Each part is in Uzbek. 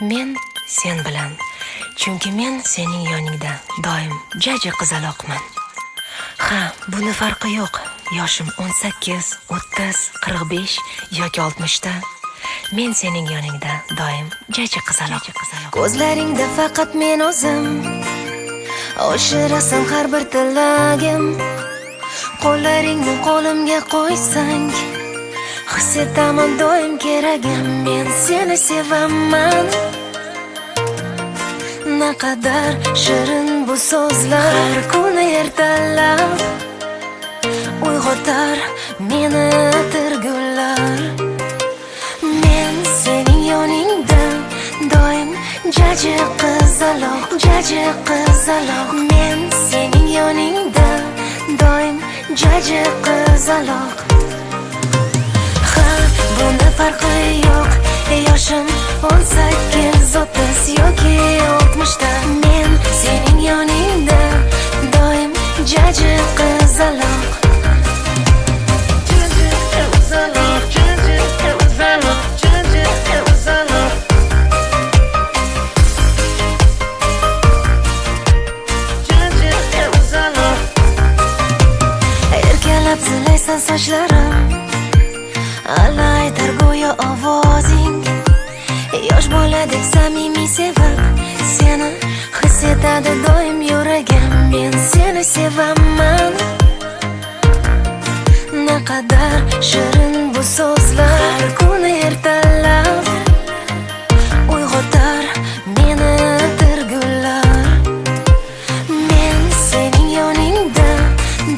Men sen bilan, chunki men sening yoningda doim jaji qizaloqman. Ha, buni farqi yo'q. Yoshim 18, 30, 45 yoki 60 ta. Men sening yoningda doim jaji qizaloq. Ko'zlaringda faqat men o'zim, oshirasan har bir tilagim. Qo'llaringni qo'limga qo'ysang, his etaman doim keragim. Men seni sevaman. Naqadar shirin bu so'zlar, har kuni ertalab uyg'otar meni atirgullar. Men sening yoningda doim jaji qizaloq, jaji qizaloq. Men sening yoningda doim jaji qizaloq. Ha, bunda farqi yo'q. Yoshim 18, 30 yoki 60 ta. Men sening yoningda doim jaji qizaloq. Jaji qizaloq, jaji qizaloq, jaji qizaloq. Jaji qizaloq. Erkalab silaysan sochlarim, alaytar go'yo ovozing. Yosh boladek samimiy sevib, seni his etadi doim yuragim. Men seni sevaman. Naqadar shirin bu so'zlar, har kuni ertalab uyg'otar meni atirgullar. Men sening yoningda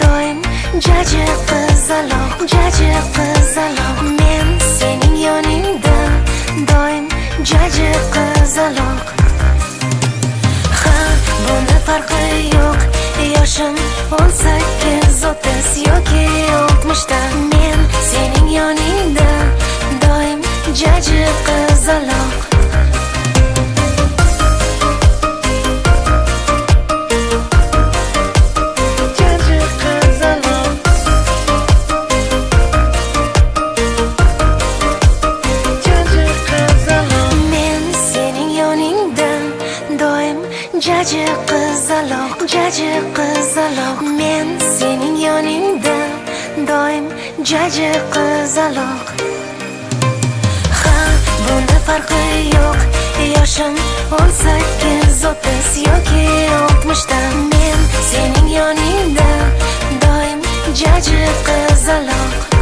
doim jaji qizaloq, jaji qizaloq. Men sening yoningda doim jaji qizaloq. Ha, bunda farqi yo'q. Yoshim 18, 30 yoki 60 ta. Men sening yoningda doim jaji qizaloq. Jaji qizaloq. Jaji qizaloq. Men sening yoningda doim jaji qizaloq, jaji qizaloq. Men sening yoningda doim jaji qizaloq. Ha, bunda farqi yo'q. Yoshim 18, 30 yoki 60 ta. Men sening yoningda doim jaji qizaloq.